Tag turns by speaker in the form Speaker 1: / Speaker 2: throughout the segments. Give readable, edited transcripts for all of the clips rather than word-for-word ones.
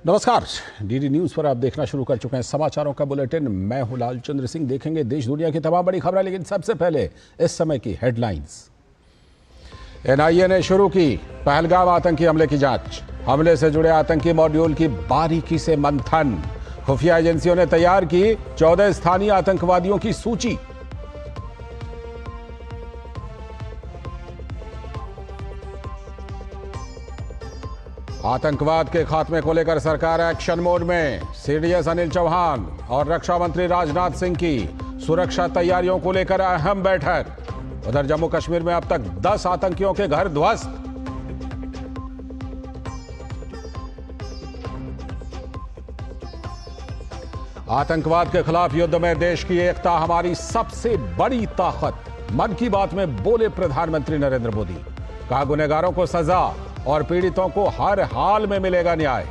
Speaker 1: नमस्कार, DD news पर आप देखना शुरू कर चुके हैं समाचारों का बुलेटिन। मैं हूं लालचंद्र सिंह। देखेंगे देश दुनिया की तमाम बड़ी खबरें, लेकिन सबसे पहले इस समय की हेडलाइंस। एनआईए ने शुरू की पहलगाम आतंकी हमले की जांच। हमले से जुड़े आतंकी मॉड्यूल की बारीकी से मंथन। खुफिया एजेंसियों ने तैयार की 14 स्थानीय आतंकवादियों की सूची। आतंकवाद के खात्मे को लेकर सरकार एक्शन मोड में। सीडीएस अनिल चौहान और रक्षा मंत्री राजनाथ सिंह की सुरक्षा तैयारियों को लेकर अहम बैठक। उधर जम्मू कश्मीर में अब तक 10 आतंकियों के घर ध्वस्त। आतंकवाद के खिलाफ युद्ध में देश की एकता हमारी सबसे बड़ी ताकत। मन की बात में बोले प्रधानमंत्री नरेंद्र मोदी। कहा, गुनहगारों को सजा और पीड़ितों को हर हाल में मिलेगा न्याय।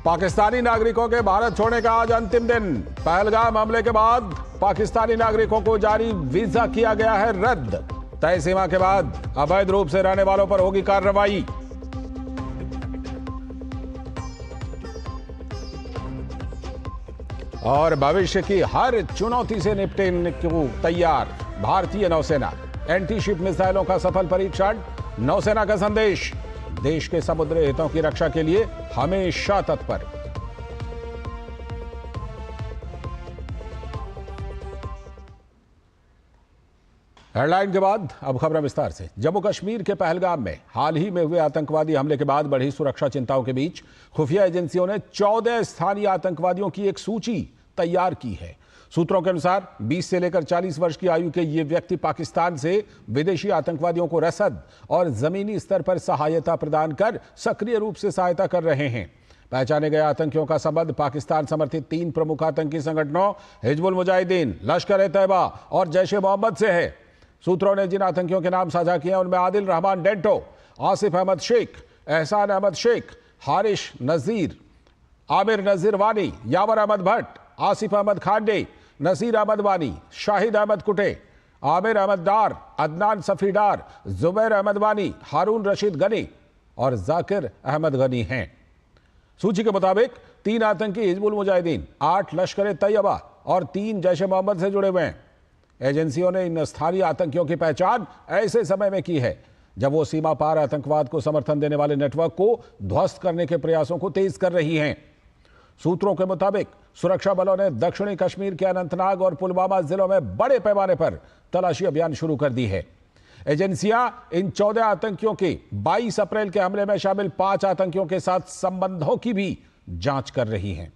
Speaker 1: पाकिस्तानी नागरिकों के भारत छोड़ने का आज अंतिम दिन। पहलगाम हमले के बाद पाकिस्तानी नागरिकों को जारी वीजा किया गया है रद्द। तय सीमा के बाद अवैध रूप से रहने वालों पर होगी कार्रवाई। और भविष्य की हर चुनौती से निपटने को तैयार भारतीय नौसेना। एंटी शिप मिसाइलों का सफल परीक्षण। नौसेना का संदेश, देश के समुद्री हितों की रक्षा के लिए हमेशा तत्पर। हेडलाइन के बाद अब खबरें विस्तार से। जम्मू कश्मीर के पहलगाम में हाल ही में हुए आतंकवादी हमले के बाद बढ़ी सुरक्षा चिंताओं के बीच खुफिया एजेंसियों ने 14 स्थानीय आतंकवादियों की एक सूची तैयार की है। सूत्रों के अनुसार 20 से लेकर 40 वर्ष की आयु के ये व्यक्ति पाकिस्तान से विदेशी आतंकवादियों को रसद और जमीनी स्तर पर सहायता प्रदान कर सक्रिय रूप से सहायता कर रहे हैं। पहचाने गए आतंकियों का संबंध पाकिस्तान समर्थित 3 प्रमुख आतंकी संगठनों हिजबुल मुजाहिदीन, लश्कर-ए-तैयबा और जैश-ए-मोहम्मद से है। सूत्रों ने जिन आतंकियों के नाम साझा किए हैं उनमें आदिल रहमान डेंटो, आसिफ अहमद शेख, एहसान अहमद शेख, हारिश नजीर, आमिर नजीर वानी, यावर अहमद भट्ट, आसिफ अहमद खांडे, नसीर अहमद वानी, शाहिद अहमद कुटे, आमिर अहमद डार, अदनान सफी डार, जुबैर अहमद वानी, हारून रशीद गनी और जाकिर अहमद गनी हैं। सूची के मुताबिक 3 आतंकी हिजबुल मुजाहिदीन, 8 लश्कर-ए-तैयबा और 3 जैश-ए-मोहम्मद से जुड़े हुए हैं। एजेंसियों ने इन स्थानीय आतंकियों की पहचान ऐसे समय में की है जब वो सीमा पार आतंकवाद को समर्थन देने वाले नेटवर्क को ध्वस्त करने के प्रयासों को तेज कर रही हैं। सूत्रों के मुताबिक सुरक्षा बलों ने दक्षिणी कश्मीर के अनंतनाग और पुलवामा जिलों में बड़े पैमाने पर तलाशी अभियान शुरू कर दी है। एजेंसियां इन 14 आतंकियों के 22 अप्रैल के हमले में शामिल 5 आतंकियों के साथ संबंधों की भी जांच कर रही हैं।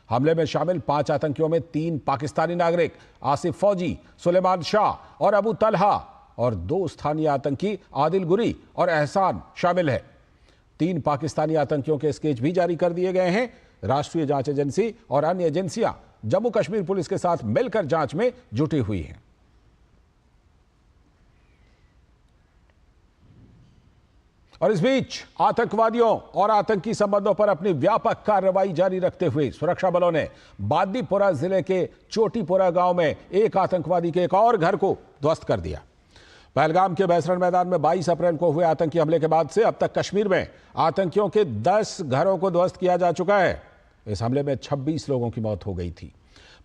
Speaker 1: हमले में शामिल 5 आतंकियों में 3 पाकिस्तानी नागरिक आसिफ फौजी, सुलेमान शाह और अबू तलहा और 2 स्थानीय आतंकी आदिल गुरी और एहसान शामिल है। 3 पाकिस्तानी आतंकियों के स्केच भी जारी कर दिए गए हैं। राष्ट्रीय जांच एजेंसी और अन्य एजेंसियां जम्मू कश्मीर पुलिस के साथ मिलकर जांच में जुटी हुई हैं। और इस बीच आतंकवादियों और आतंकी संबंधों पर अपनी व्यापक कार्रवाई जारी रखते हुए सुरक्षा बलों ने बांदीपुरा जिले के चोटीपुरा गांव में एक आतंकवादी के एक और घर को ध्वस्त कर दिया। पहलगाम के बैसरण मैदान में 22 अप्रैल को हुए आतंकी हमले के बाद से अब तक कश्मीर में आतंकियों के 10 घरों को ध्वस्त किया जा चुका है। इस हमले में 26 लोगों की मौत हो गई थी।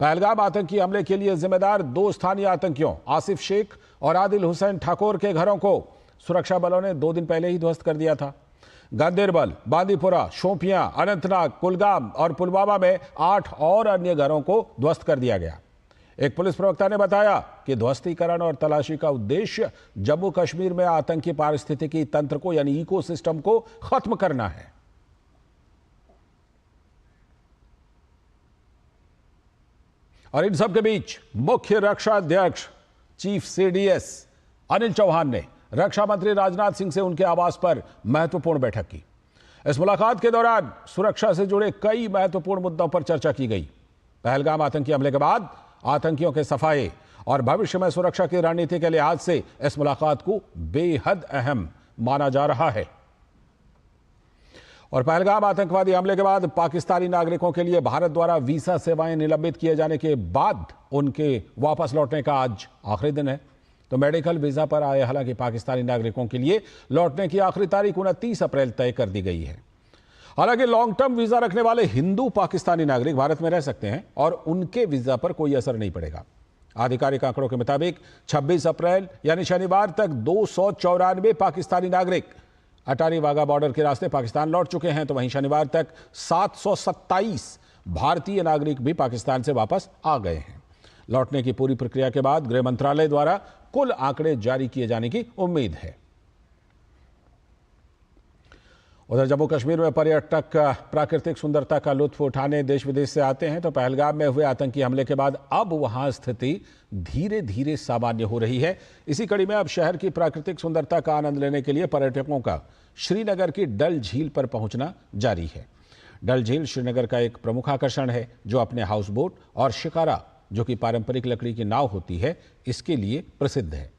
Speaker 1: पहलगाम आतंकी हमले के लिए जिम्मेदार 2 स्थानीय आतंकियों आसिफ शेख और आदिल हुसैन ठाकुर के घरों को सुरक्षा बलों ने 2 दिन पहले ही ध्वस्त कर दिया था। गांदेरबल, बांदीपुरा, शोपियां, अनंतनाग, कुलगाम और पुलवामा में 8 और अन्य घरों को ध्वस्त कर दिया गया। एक पुलिस प्रवक्ता ने बताया कि ध्वस्तीकरण और तलाशी का उद्देश्य जम्मू कश्मीर में आतंकी पारिस्थितिकी तंत्र को यानी इकोसिस्टम को खत्म करना है। और इन सब के बीच मुख्य रक्षा अध्यक्ष चीफ सीडीएस अनिल चौहान ने रक्षा मंत्री राजनाथ सिंह से उनके आवास पर महत्वपूर्ण बैठक की। इस मुलाकात के दौरान सुरक्षा से जुड़े कई महत्वपूर्ण मुद्दों पर चर्चा की गई। पहलगाम आतंकी हमले के बाद आतंकियों के सफाये और भविष्य में सुरक्षा की रणनीति के लिहाज से इस मुलाकात को बेहद अहम माना जा रहा है। और पहलगाम आतंकवादी हमले के बाद पाकिस्तानी नागरिकों के लिए भारत द्वारा वीजा सेवाएं निलंबित किए जाने के बाद उनके वापस लौटने का आज आखिरी दिन है। तो मेडिकल वीजा पर आए हालांकि पाकिस्तानी नागरिकों के लिए लौटने की आखिरी तारीख 29 अप्रैल तय कर दी गई है। हालांकि लॉन्ग टर्म वीजा रखने वाले हिंदू पाकिस्तानी नागरिक भारत में रह सकते हैं और उनके वीजा पर कोई असर नहीं पड़ेगा। आधिकारिक आंकड़ों के मुताबिक 26 अप्रैल यानी शनिवार तक 294 पाकिस्तानी नागरिक अटारी वाघा बॉर्डर के रास्ते पाकिस्तान लौट चुके हैं, तो वहीं शनिवार तक 727 भारतीय नागरिक भी पाकिस्तान से वापस आ गए हैं। लौटने की पूरी प्रक्रिया के बाद गृह मंत्रालय द्वारा कुल आंकड़े जारी किए जाने की उम्मीद है। उधर जम्मू कश्मीर में पर्यटक प्राकृतिक सुंदरता का लुत्फ उठाने देश विदेश से आते हैं, तो पहलगाम में हुए आतंकी हमले के बाद अब वहां स्थिति धीरे धीरे सामान्य हो रही है। इसी कड़ी में अब शहर की प्राकृतिक सुंदरता का आनंद लेने के लिए पर्यटकों का श्रीनगर की डल झील पर पहुंचना जारी है। डल झील श्रीनगर का एक प्रमुख आकर्षण है, जो अपने हाउस बोट और शिकारा, जो कि पारंपरिक लकड़ी की नाव होती है, इसके लिए प्रसिद्ध है।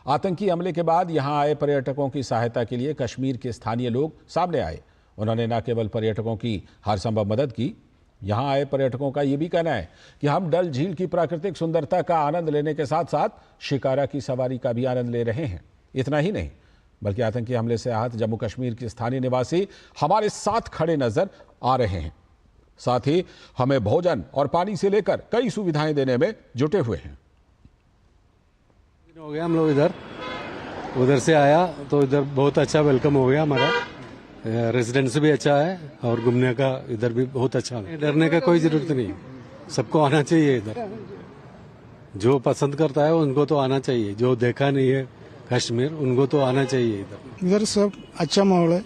Speaker 1: आतंकी हमले के बाद यहां आए पर्यटकों की सहायता के लिए कश्मीर के स्थानीय लोग सामने आए। उन्होंने न केवल पर्यटकों की हर संभव मदद की, यहां आए पर्यटकों का यह भी कहना है कि हम डल झील की प्राकृतिक सुंदरता का आनंद लेने के साथ साथ शिकारा की सवारी का भी आनंद ले रहे हैं। इतना ही नहीं, बल्कि आतंकी हमले से आहत जम्मू कश्मीर के स्थानीय निवासी हमारे साथ खड़े नजर आ रहे हैं। साथ ही हमें भोजन और पानी से लेकर कई सुविधाएं देने में जुटे हुए हैं।
Speaker 2: हो गया हम लोग उधर से आया तो इधर बहुत अच्छा वेलकम हो गया हमारा। रेजिडेंस भी अच्छा है और घूमने का इधर भी बहुत अच्छा है। डरने का कोई जरूरत नहीं, सबको आना चाहिए इधर। जो पसंद करता है उनको तो आना चाहिए, जो देखा नहीं है कश्मीर उनको तो आना चाहिए इधर।
Speaker 3: इधर सब अच्छा माहौल है,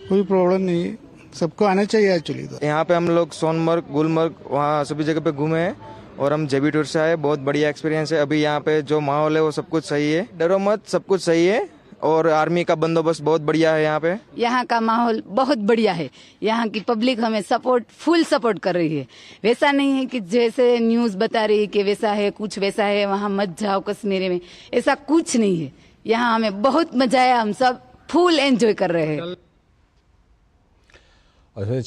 Speaker 3: कोई प्रॉब्लम नहीं है, सबको आना चाहिए एक्चुअली इधर।
Speaker 4: यहाँ पे हम लोग सोनमर्ग, गुलमर्ग, वहाँ सभी जगह पे घूमे हैं और हम जेबी टूर से आए। बहुत बढ़िया एक्सपीरियंस है। अभी यहाँ पे जो माहौल है वो सब कुछ सही है, डरो मत, सब कुछ सही है। और आर्मी का बंदोबस्त बहुत बढ़िया है यहाँ पे।
Speaker 5: यहाँ का माहौल बहुत बढ़िया है। यहाँ की पब्लिक हमें फुल सपोर्ट कर रही है। वैसा नहीं है कि जैसे न्यूज बता रही है कि वैसा है, कुछ वैसा है, वहाँ मत जाओ कश्मीर में, ऐसा कुछ नहीं है। यहाँ हमें बहुत मजा आया, हम सब फुल एंजॉय कर रहे हैं।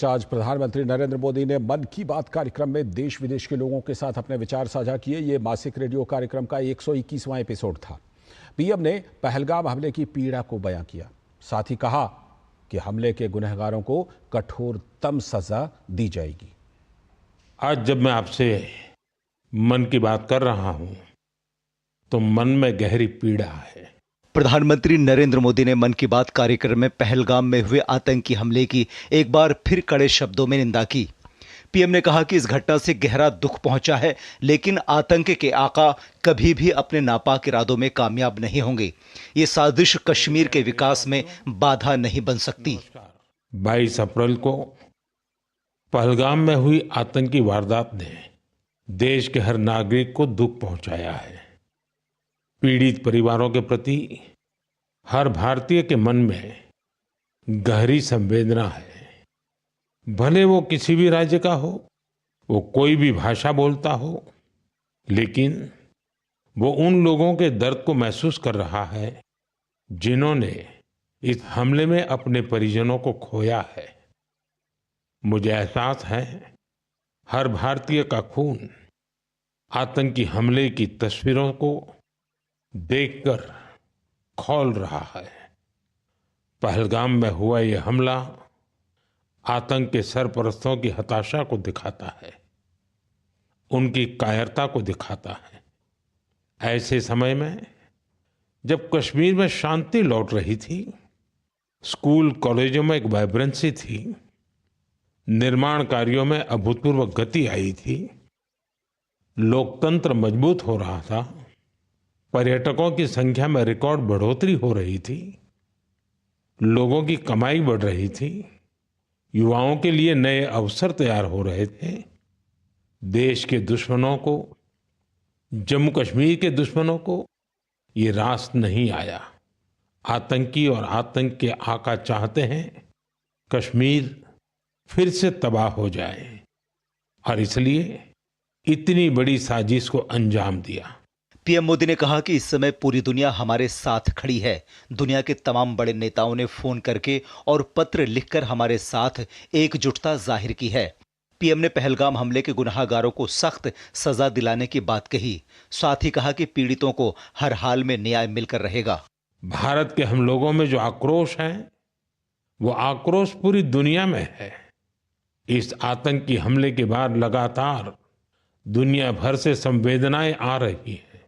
Speaker 1: आज प्रधानमंत्री नरेंद्र मोदी ने मन की बात कार्यक्रम में देश विदेश के लोगों के साथ अपने विचार साझा किए। ये मासिक रेडियो कार्यक्रम का 121वां एपिसोड था। पीएम ने पहलगाम हमले की पीड़ा को बयां किया, साथ ही कहा कि हमले के गुनहगारों को कठोरतम सजा दी जाएगी।
Speaker 6: आज जब मैं आपसे मन की बात कर रहा हूं तो मन में गहरी पीड़ा है।
Speaker 7: प्रधानमंत्री नरेंद्र मोदी ने मन की बात कार्यक्रम में पहलगाम में हुए आतंकी हमले की एक बार फिर कड़े शब्दों में निंदा की। पीएम ने कहा कि इस घटना से गहरा दुख पहुंचा है, लेकिन आतंक के आका कभी भी अपने नापाक इरादों में कामयाब नहीं होंगे। ये साजिश कश्मीर के विकास में बाधा नहीं बन सकती।
Speaker 6: 22 अप्रैल को पहलगाम में हुई आतंकी वारदात ने देश के हर नागरिक को दुख पहुंचाया है। पीड़ित परिवारों के प्रति हर भारतीय के मन में गहरी संवेदना है। भले वो किसी भी राज्य का हो, वो कोई भी भाषा बोलता हो, लेकिन वो उन लोगों के दर्द को महसूस कर रहा है जिन्होंने इस हमले में अपने परिजनों को खोया है। मुझे एहसास है हर भारतीय का खून आतंकी हमले की तस्वीरों को देखकर खौल रहा है। पहलगाम में हुआ यह हमला आतंक के सरपरस्तों की हताशा को दिखाता है, उनकी कायरता को दिखाता है। ऐसे समय में जब कश्मीर में शांति लौट रही थी, स्कूल कॉलेजों में एक वाइब्रेंसी थी, निर्माण कार्यों में अभूतपूर्व गति आई थी, लोकतंत्र मजबूत हो रहा था, पर्यटकों की संख्या में रिकॉर्ड बढ़ोतरी हो रही थी, लोगों की कमाई बढ़ रही थी, युवाओं के लिए नए अवसर तैयार हो रहे थे, देश के दुश्मनों को, जम्मू कश्मीर के दुश्मनों को ये रास नहीं आया। आतंकी और आतंक के आका चाहते हैं कश्मीर फिर से तबाह हो जाए और इसलिए इतनी बड़ी साजिश को अंजाम दिया।
Speaker 7: पीएम मोदी ने कहा कि इस समय पूरी दुनिया हमारे साथ खड़ी है। दुनिया के तमाम बड़े नेताओं ने फोन करके और पत्र लिखकर हमारे साथ एकजुटता जाहिर की है। पीएम ने पहलगाम हमले के गुनाहगारों को सख्त सजा दिलाने की बात कही। साथ ही कहा कि पीड़ितों को हर हाल में न्याय मिलकर रहेगा।
Speaker 6: भारत के हम लोगों में जो आक्रोश है वो आक्रोश पूरी दुनिया में है। इस आतंकी हमले के बाद लगातार दुनिया भर से संवेदनाएं आ रही हैं।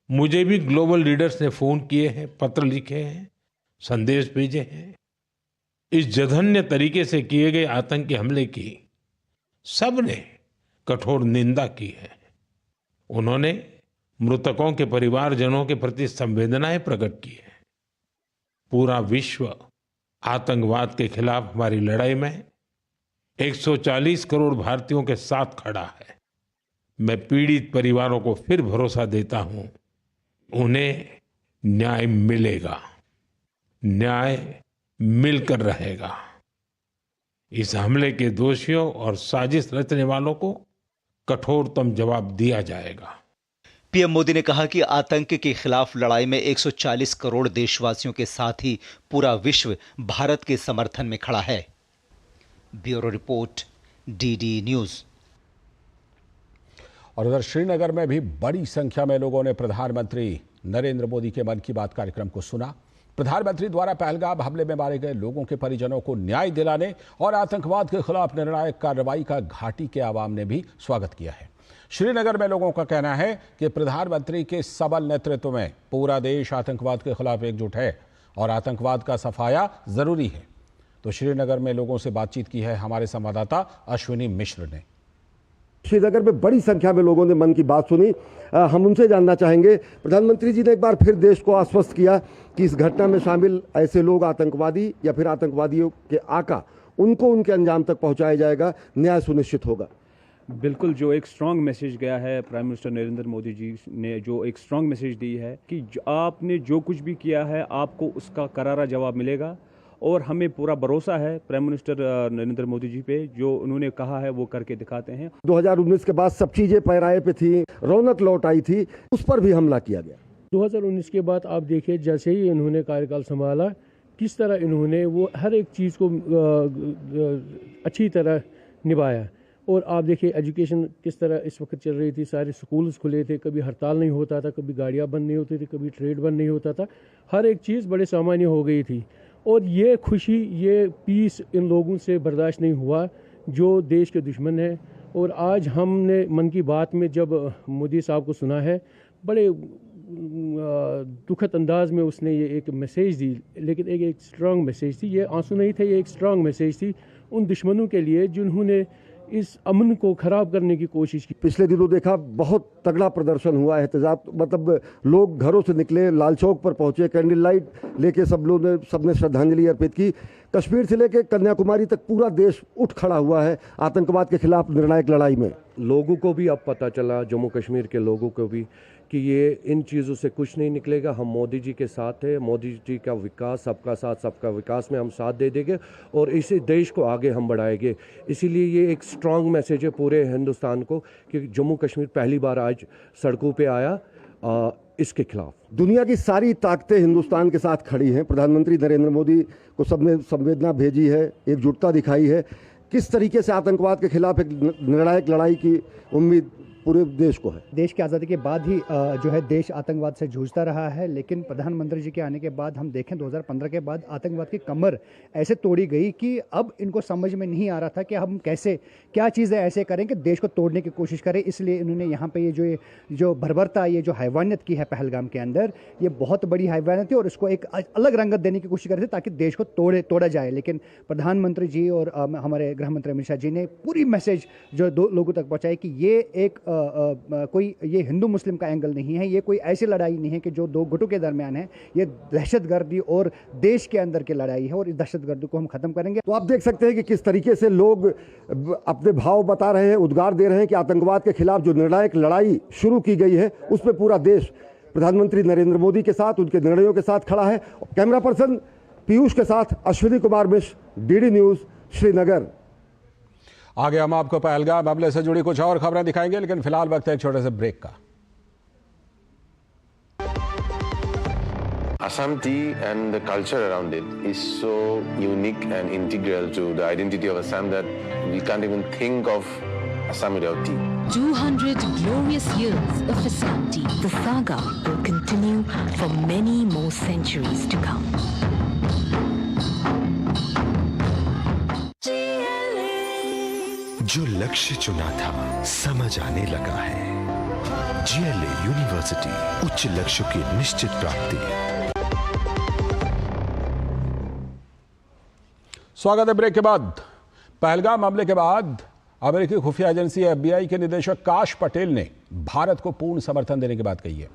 Speaker 6: मुझे भी ग्लोबल लीडर्स ने फोन किए हैं, पत्र लिखे हैं, संदेश भेजे हैं। इस जघन्य तरीके से किए गए आतंकी हमले की सबने कठोर निंदा की है। उन्होंने मृतकों के परिवारजनों के प्रति संवेदनाएं प्रकट की है। पूरा विश्व आतंकवाद के खिलाफ हमारी लड़ाई में 140 करोड़ भारतीयों के साथ खड़ा है। मैं पीड़ित परिवारों को फिर भरोसा देता हूं, उन्हें न्याय मिलेगा, न्याय मिलकर रहेगा। इस हमले के दोषियों और साजिश रचने वालों को कठोरतम जवाब दिया जाएगा।
Speaker 7: पीएम मोदी ने कहा कि आतंक के खिलाफ लड़ाई में 140 करोड़ देशवासियों के साथ ही पूरा विश्व भारत के समर्थन में खड़ा है। Bureau report, DD news.
Speaker 1: और उधर श्रीनगर में भी बड़ी संख्या में लोगों ने प्रधानमंत्री नरेंद्र मोदी के मन की बात कार्यक्रम को सुना। प्रधानमंत्री द्वारा पहलगाम हमले में मारे गए लोगों के परिजनों को न्याय दिलाने और आतंकवाद के खिलाफ निर्णायक कार्रवाई का घाटी के आवाम ने भी स्वागत किया है। श्रीनगर में लोगों का कहना है कि प्रधानमंत्री के सबल नेतृत्व में पूरा देश आतंकवाद के खिलाफ एकजुट है और आतंकवाद का सफाया जरूरी है। तो श्रीनगर में लोगों से बातचीत की है हमारे संवाददाता अश्विनी मिश्र ने।
Speaker 8: श्रीनगर में बड़ी संख्या में लोगों ने मन की बात सुनी। हम उनसे जानना चाहेंगे। प्रधानमंत्री जी ने एक बार फिर देश को आश्वस्त किया कि इस घटना में शामिल ऐसे लोग आतंकवादी या फिर आतंकवादियों के आका, उनको उनके अंजाम तक पहुंचाया जाएगा, न्याय सुनिश्चित होगा।
Speaker 9: बिल्कुल, जो एक स्ट्रॉन्ग मैसेज गया है प्राइम मिनिस्टर नरेंद्र मोदी जी ने, जो एक स्ट्रॉन्ग मैसेज दी है कि आपने जो कुछ भी किया है आपको उसका करारा जवाब मिलेगा। और हमें पूरा भरोसा है प्राइम मिनिस्टर नरेंद्र मोदी जी पे, जो उन्होंने कहा है वो करके दिखाते हैं।
Speaker 8: 2019 के बाद सब चीजें पैराए पे थी, रौनक लौट आई थी, उस पर भी हमला किया गया।
Speaker 10: 2019 के बाद आप देखिए जैसे ही इन्होंने कार्यकाल संभाला, किस तरह इन्होंने वो हर एक चीज़ को अच्छी तरह निभाया। और आप देखिए एजुकेशन किस तरह इस वक्त चल रही थी, सारे स्कूल्स खुले थे, कभी हड़ताल नहीं होता था, कभी गाड़ियाँ बंद नहीं होती थी, कभी ट्रेड बंद नहीं होता था, हर एक चीज़ बड़े सामान्य हो गई थी। और ये खुशी, ये पीस इन लोगों से बर्दाश्त नहीं हुआ जो देश के दुश्मन हैं। और आज हमने मन की बात में जब मोदी साहब को सुना है, बड़े दुखद अंदाज में उसने ये एक मैसेज दी, लेकिन एक स्ट्रांग मैसेज थी। ये आंसू नहीं थे, ये एक स्ट्रांग मैसेज थी उन दुश्मनों के लिए जिन्होंने इस अमन को खराब करने की कोशिश की।
Speaker 8: पिछले दिनों देखा बहुत तगड़ा प्रदर्शन हुआ, एहतजाज, मतलब लोग घरों से निकले, लाल चौक पर पहुंचे, कैंडल लाइट लेके सबने श्रद्धांजलि अर्पित की। कश्मीर से लेकर कन्याकुमारी तक पूरा देश उठ खड़ा हुआ है आतंकवाद के खिलाफ निर्णायक लड़ाई में।
Speaker 11: लोगों को भी अब पता चला, जम्मू कश्मीर के लोगों को भी, कि ये इन चीज़ों से कुछ नहीं निकलेगा। हम मोदी जी के साथ हैं, मोदी जी का विकास, सबका साथ सबका विकास में हम साथ दे देंगे और इसी देश को आगे हम बढ़ाएंगे। इसीलिए ये एक स्ट्रांग मैसेज है पूरे हिंदुस्तान को कि जम्मू कश्मीर पहली बार आज सड़कों पे आया इसके खिलाफ।
Speaker 8: दुनिया की सारी ताकतें हिंदुस्तान के साथ खड़ी हैं। प्रधानमंत्री नरेंद्र मोदी को सबने संवेदना भेजी है, एकजुटता दिखाई है। किस तरीके से आतंकवाद के खिलाफ एक निर्णायक लड़ाई की उम्मीद पूरे देश को है।
Speaker 12: देश की आज़ादी के बाद ही जो है देश आतंकवाद से जूझता रहा है, लेकिन प्रधानमंत्री जी के आने के बाद हम देखें 2015 के बाद आतंकवाद की कमर ऐसे तोड़ी गई कि अब इनको समझ में नहीं आ रहा था कि हम कैसे क्या चीज़ें ऐसे करें कि देश को तोड़ने की कोशिश करें। इसलिए इन्होंने यहाँ पे ये जो बर्बरता, ये जो हैवानियत की है पहलगाम के अंदर, ये बहुत बड़ी हैवानियत है और इसको एक अलग रंगत देने की कोशिश कर रहे थे ताकि देश को तोड़ा जाए। लेकिन प्रधानमंत्री जी और हमारे गृह मंत्री अमित शाह जी ने पूरी मैसेज जो लोगों तक पहुँचाई कि ये एक कोई ये हिंदू मुस्लिम का एंगल नहीं है, ये कोई ऐसी लड़ाई नहीं है कि जो दो गुटों के दरमियान है, ये दहशतगर्दी और देश के अंदर की लड़ाई है और इस दहशतगर्दी को हम खत्म करेंगे।
Speaker 8: तो आप देख सकते हैं कि किस तरीके से लोग अपने भाव बता रहे हैं, उद्गार दे रहे हैं कि आतंकवाद के खिलाफ जो निर्णायक लड़ाई शुरू की गई है उस पर पूरा देश प्रधानमंत्री नरेंद्र मोदी के साथ, उनके निर्णयों के साथ खड़ा है। कैमरा पर्सन पीयूष के साथ अश्विनी कुमार मिश्र, डीडी न्यूज, श्रीनगर।
Speaker 1: आगे हम आपको पहलगाम हमले से जुड़ी कुछ और खबरें दिखाएंगे, लेकिन फिलहाल वक्त है एक छोटे से ब्रेक का।
Speaker 13: Assam tea and the culture around it is so unique and integral to the identity of Assam that we can't even think of Assam without tea.
Speaker 14: 200 glorious years of Assam tea. The saga will continue for many more centuries to come.
Speaker 15: जो लक्ष्य चुना था समझ आने लगा है। GLA university, उच्च लक्ष्य की निश्चित प्राप्ति।
Speaker 1: स्वागत है ब्रेक के बाद। पहलगाम हमले के बाद अमेरिकी खुफिया एजेंसी FBI के निदेशक काश पटेल ने भारत को पूर्ण समर्थन देने की बात कही है।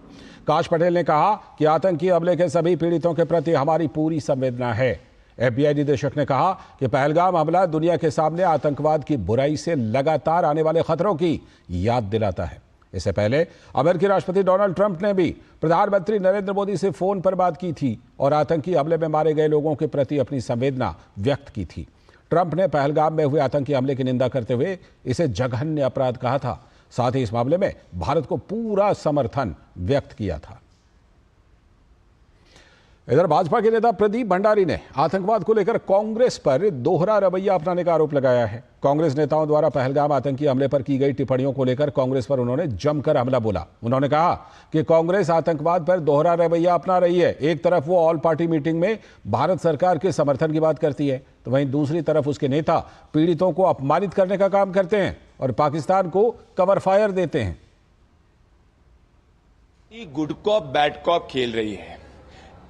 Speaker 1: काश पटेल ने कहा कि आतंकी हमले के सभी पीड़ितों के प्रति हमारी पूरी संवेदना है। FBI निदेशक ने कहा कि पहलगाम हमला दुनिया के सामने आतंकवाद की बुराई से लगातार आने वाले खतरों की याद दिलाता है। इससे पहले अमेरिकी राष्ट्रपति डोनाल्ड ट्रंप ने भी प्रधानमंत्री नरेंद्र मोदी से फोन पर बात की थी और आतंकी हमले में मारे गए लोगों के प्रति अपनी संवेदना व्यक्त की थी। ट्रंप ने पहलगाम में हुए आतंकी हमले की निंदा करते हुए इसे जघन्य अपराध कहा था। साथ ही इस मामले में भारत को पूरा समर्थन व्यक्त किया था। इधर भाजपा के नेता प्रदीप भंडारी ने आतंकवाद को लेकर कांग्रेस पर दोहरा रवैया अपनाने का आरोप लगाया है। कांग्रेस नेताओं द्वारा पहलगाम आतंकी हमले पर की गई टिप्पणियों को लेकर कांग्रेस पर उन्होंने जमकर हमला बोला। उन्होंने कहा कि कांग्रेस आतंकवाद पर दोहरा रवैया अपना रही है। एक तरफ वो ऑल पार्टी मीटिंग में भारत सरकार के समर्थन की बात करती है, तो वहीं दूसरी तरफ उसके नेता पीड़ितों को अपमानित करने का काम करते हैं और पाकिस्तान को कवर फायर देते हैं।
Speaker 16: गुड कॉप बैड कॉप खेल रही है।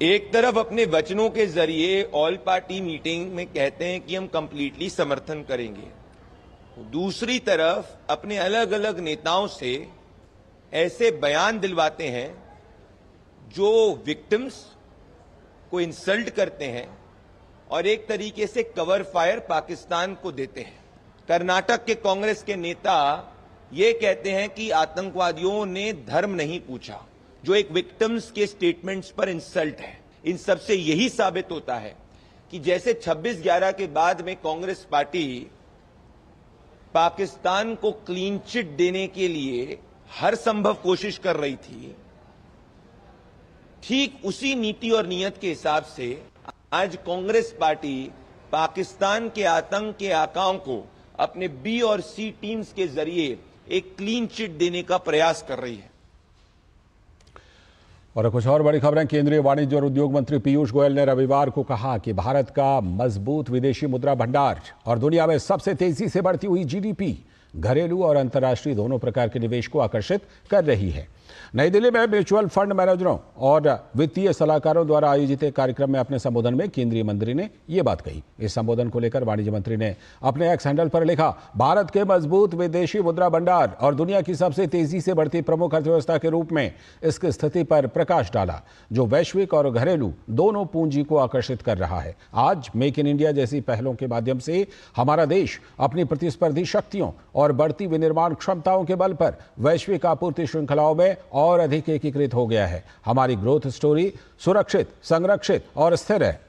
Speaker 16: एक तरफ अपने वचनों के जरिए ऑल पार्टी मीटिंग में कहते हैं कि हम कंप्लीटली समर्थन करेंगे, दूसरी तरफ अपने अलग अलग नेताओं से ऐसे बयान दिलवाते हैं जो विक्टिम्स को इंसल्ट करते हैं और एक तरीके से कवर फायर पाकिस्तान को देते हैं। कर्नाटक के कांग्रेस के नेता ये कहते हैं कि आतंकवादियों ने धर्म नहीं पूछा, जो एक विक्टिम्स के स्टेटमेंट्स पर इंसल्ट है। इन सब से यही साबित होता है कि जैसे 26/11 के बाद में कांग्रेस पार्टी पाकिस्तान को क्लीन चिट देने के लिए हर संभव कोशिश कर रही थी, ठीक उसी नीति और नियत के हिसाब से आज कांग्रेस पार्टी पाकिस्तान के आतंक के आकाओं को अपने B और C टीम्स के जरिए एक क्लीन चिट देने का प्रयास कर रही है।
Speaker 1: और कुछ और बड़ी खबरें। केंद्रीय वाणिज्य और उद्योग मंत्री पीयूष गोयल ने रविवार को कहा कि भारत का मजबूत विदेशी मुद्रा भंडार और दुनिया में सबसे तेजी से बढ़ती हुई GDP घरेलू और अंतर्राष्ट्रीय दोनों प्रकार के निवेश को आकर्षित कर रही है। नई दिल्ली में म्यूचुअल फंड मैनेजरों और वित्तीय सलाहकारों द्वारा आयोजित एक कार्यक्रम में अपने संबोधन में केंद्रीय मंत्री ने यह बात कही। इस संबोधन को लेकर वाणिज्य मंत्री ने अपने एक्स हैंडल पर लिखा, भारत के मजबूत विदेशी मुद्रा भंडार और दुनिया की सबसे तेजी से बढ़ती प्रमुख अर्थव्यवस्था के रूप में इसकी स्थिति पर प्रकाश डाला, जो वैश्विक और घरेलू दोनों पूंजी को आकर्षित कर रहा है। आज मेक इन इंडिया जैसी पहलों के माध्यम से हमारा देश अपनी प्रतिस्पर्धी शक्तियों और बढ़ती विनिर्माण क्षमताओं के बल पर वैश्विक आपूर्ति श्रृंखलाओं में और अधिक एकीकृत हो गया है। हमारी ग्रोथ स्टोरी सुरक्षित, संरक्षित और स्थिर है।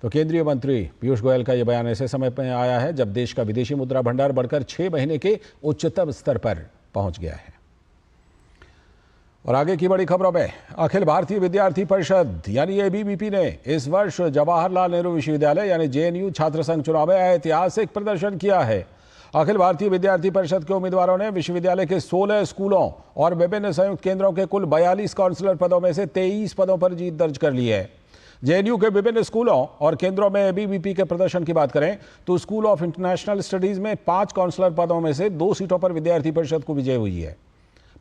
Speaker 1: तो केंद्रीय मंत्री पीयूष गोयल का यह बयान ऐसे समय पर आया है जब देश का विदेशी मुद्रा भंडार बढ़कर 6 महीने के उच्चतम स्तर पर पहुंच गया है। और आगे की बड़ी खबरों में, अखिल भारतीय विद्यार्थी परिषद यानी ABVP ने इस वर्ष जवाहरलाल नेहरू विश्वविद्यालय यानी JNU छात्र संघ चुनाव में ऐतिहासिक प्रदर्शन किया है। अखिल भारतीय विद्यार्थी परिषद के उम्मीदवारों ने विश्वविद्यालय के 16 स्कूलों और विभिन्न संयुक्त केंद्रों के कुल 42 काउंसलर पदों में से 23 पदों पर जीत दर्ज कर ली है। JNU के विभिन्न स्कूलों और केंद्रों में ABVP के प्रदर्शन की बात करें तो स्कूल ऑफ इंटरनेशनल स्टडीज में 5 काउंसलर पदों में से 2 सीटों पर विद्यार्थी परिषद को विजय हुई है।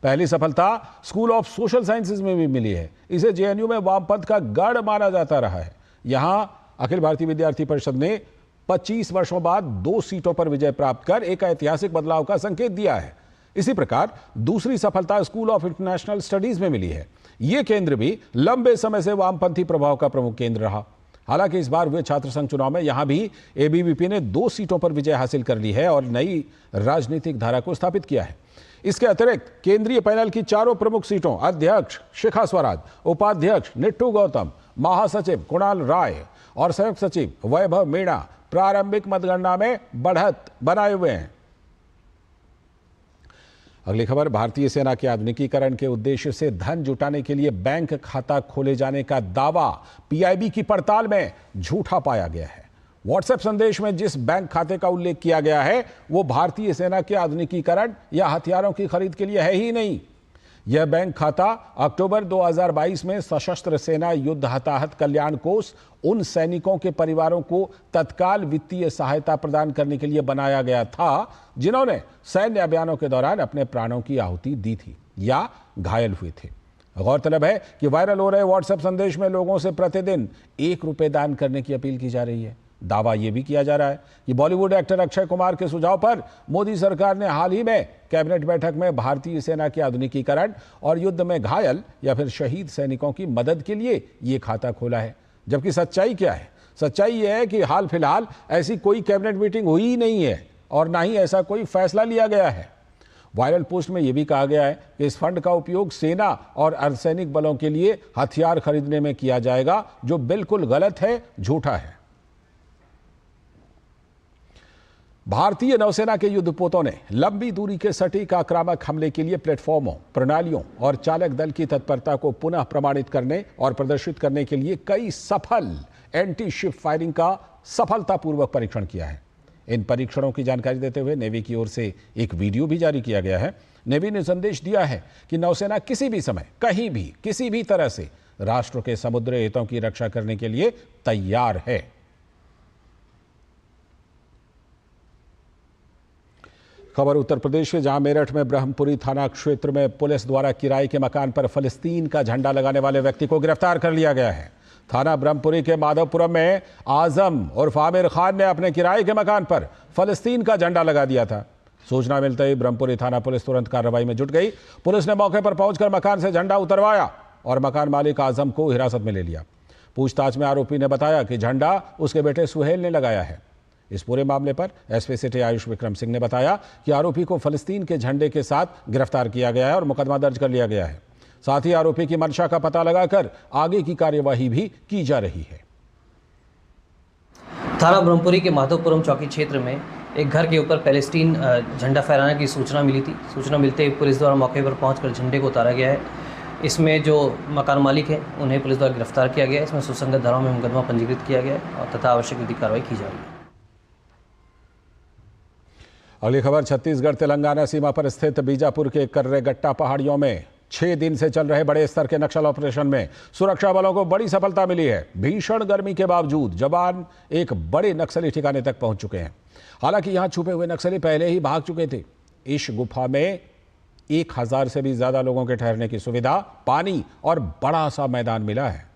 Speaker 1: पहली सफलता स्कूल ऑफ सोशल साइंसेज में भी मिली है। इसे JNU में वामपंथ का गढ़ माना जाता रहा है। यहां अखिल भारतीय विद्यार्थी परिषद ने 25 वर्षों बाद 2 सीटों पर विजय प्राप्त कर एक ऐतिहासिक बदलाव का संकेत दिया है। इसी प्रकार दूसरी सफलता स्कूल ऑफ इंटरनेशनल स्टडीज में मिली है। यह केंद्र भी लंबे समय से वामपंथी प्रभाव का प्रमुख केंद्र रहा। हालांकि इस बार हुए छात्र संघ चुनाव में यहां भी ABVP ने 2 सीटों पर विजय हासिल कर ली है और नई राजनीतिक धारा को स्थापित किया है। इसके अतिरिक्त केंद्रीय पैनल की 4 प्रमुख सीटों अध्यक्ष शिखा स्वराज, उपाध्यक्ष निट्टू गौतम, महासचिव कुणाल राय और संयुक्त सचिव वैभव मीणा प्रारंभिक मतगणना में बढ़त बनाए हुए हैं। अगली खबर, भारतीय सेना के आधुनिकीकरण के उद्देश्य से धन जुटाने के लिए बैंक खाता खोले जाने का दावा पीआईबी की पड़ताल में झूठा पाया गया है। व्हाट्सएप संदेश में जिस बैंक खाते का उल्लेख किया गया है वो भारतीय सेना के आधुनिकीकरण या हथियारों की खरीद के लिए है ही नहीं। यह बैंक खाता अक्टूबर 2022 में सशस्त्र सेना युद्ध हताहत कल्याण कोष उन सैनिकों के परिवारों को तत्काल वित्तीय सहायता प्रदान करने के लिए बनाया गया था जिन्होंने सैन्य अभियानों के दौरान अपने प्राणों की आहुति दी थी या घायल हुए थे। गौरतलब है कि वायरल हो रहे व्हाट्सएप संदेश में लोगों से प्रतिदिन ₹1 दान करने की अपील की जा रही है। दावा यह भी किया जा रहा है कि बॉलीवुड एक्टर अक्षय कुमार के सुझाव पर मोदी सरकार ने हाल ही में कैबिनेट बैठक में भारतीय सेना के आधुनिकीकरण और युद्ध में घायल या फिर शहीद सैनिकों की मदद के लिए यह खाता खोला है। जबकि सच्चाई क्या है? सच्चाई यह है कि हाल फिलहाल ऐसी कोई कैबिनेट मीटिंग हुई ही नहीं है और ना ही ऐसा कोई फैसला लिया गया है। वायरल पोस्ट में यह भी कहा गया है कि इस फंड का उपयोग सेना और अर्धसैनिक बलों के लिए हथियार खरीदने में किया जाएगा, जो बिल्कुल गलत है, झूठा है। भारतीय नौसेना के युद्धपोतों ने लंबी दूरी के सटीक आक्रामक हमले के लिए प्लेटफॉर्मों, प्रणालियों और चालक दल की तत्परता को पुनः प्रमाणित करने और प्रदर्शित करने के लिए कई सफल एंटी शिप फायरिंग का सफलतापूर्वक परीक्षण किया है। इन परीक्षणों की जानकारी देते हुए नेवी की ओर से एक वीडियो भी जारी किया गया है। नेवी ने संदेश दिया है कि नौसेना किसी भी समय, कहीं भी, किसी भी तरह से राष्ट्र के समुद्री हितों की रक्षा करने के लिए तैयार है। खबर उत्तर प्रदेश के, जहां मेरठ में ब्रह्मपुरी थाना क्षेत्र में पुलिस द्वारा किराए के मकान पर फलस्तीन का झंडा लगाने वाले व्यक्ति को गिरफ्तार कर लिया गया है। थाना ब्रह्मपुरी के माधवपुरम में आजम उर्फ आमिर खान ने अपने किराए के मकान पर फलस्तीन का झंडा लगा दिया था। सूचना मिलते ही ब्रह्मपुरी थाना पुलिस तुरंत कार्रवाई में जुट गई। पुलिस ने मौके पर पहुंचकर मकान से झंडा उतरवाया और मकान मालिक आजम को हिरासत में ले लिया। पूछताछ में आरोपी ने बताया कि झंडा उसके बेटे सुहेल ने लगाया है। इस पूरे मामले पर एसपी सिटी आयुष विक्रम सिंह ने बताया कि आरोपी को फलस्तीन के झंडे के साथ गिरफ्तार किया गया है और मुकदमा दर्ज कर लिया गया है। साथ ही आरोपी की मंशा का पता लगाकर आगे की कार्यवाही भी की जा रही है।
Speaker 17: थाना ब्रह्मपुरी के माधवपुरम चौकी क्षेत्र में एक घर के ऊपर पैलेस्टीन झंडा फहराने की सूचना मिली थी। सूचना मिलते ही पुलिस द्वारा मौके पर पहुंचकर झंडे को उतारा गया है। इसमें जो मकान मालिक है उन्हें पुलिस द्वारा गिरफ्तार किया गया है। इसमें सुसंगत धाराओं में मुकदमा पंजीकृत किया गया है और तथा आवश्यक विधिक कार्रवाई की जा रही है।
Speaker 1: अगली खबर, छत्तीसगढ़ तेलंगाना सीमा पर स्थित बीजापुर के कर्रेगट्टा पहाड़ियों में 6 दिन से चल रहे बड़े स्तर के नक्सल ऑपरेशन में सुरक्षा बलों को बड़ी सफलता मिली है। भीषण गर्मी के बावजूद जवान एक बड़े नक्सली ठिकाने तक पहुंच चुके हैं। हालांकि यहां छुपे हुए नक्सली पहले ही भाग चुके थे। इस गुफा में 1000 से भी ज्यादा लोगों के ठहरने की सुविधा, पानी और बड़ा सा मैदान मिला है।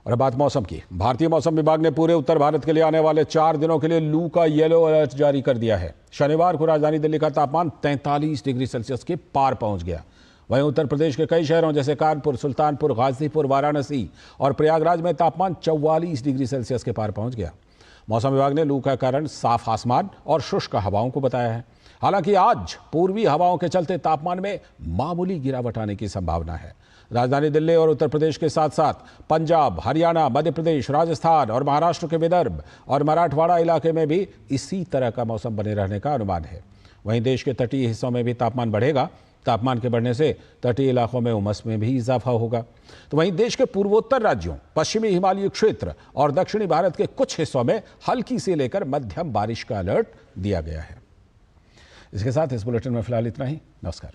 Speaker 1: और बात मौसम की। भारतीय मौसम विभाग ने पूरे उत्तर भारत के लिए आने वाले 4 दिनों के लिए लू का येलो अलर्ट जारी कर दिया है। शनिवार को राजधानी दिल्ली का तापमान 43 डिग्री सेल्सियस के पार पहुंच गया। वहीं उत्तर प्रदेश के कई शहरों जैसे कानपुर, सुल्तानपुर, गाजीपुर, वाराणसी और प्रयागराज में तापमान 44 डिग्री सेल्सियस के पार पहुंच गया। मौसम विभाग ने लू का कारण साफ आसमान और शुष्क हवाओं को बताया है। हालांकि आज पूर्वी हवाओं के चलते तापमान में मामूली गिरावट आने की संभावना है। राजधानी दिल्ली और उत्तर प्रदेश के साथ साथ पंजाब, हरियाणा, मध्य प्रदेश, राजस्थान और महाराष्ट्र के विदर्भ और मराठवाड़ा इलाके में भी इसी तरह का मौसम बने रहने का अनुमान है। वहीं देश के तटीय हिस्सों में भी तापमान बढ़ेगा। तापमान के बढ़ने से तटीय इलाकों में उमस में भी इजाफा होगा। तो वहीं देश के पूर्वोत्तर राज्यों, पश्चिमी हिमालयी क्षेत्र और दक्षिणी भारत के कुछ हिस्सों में हल्की से लेकर मध्यम बारिश का अलर्ट दिया गया है। इसके साथ इस बुलेटिन में फिलहाल इतना ही। नमस्कार।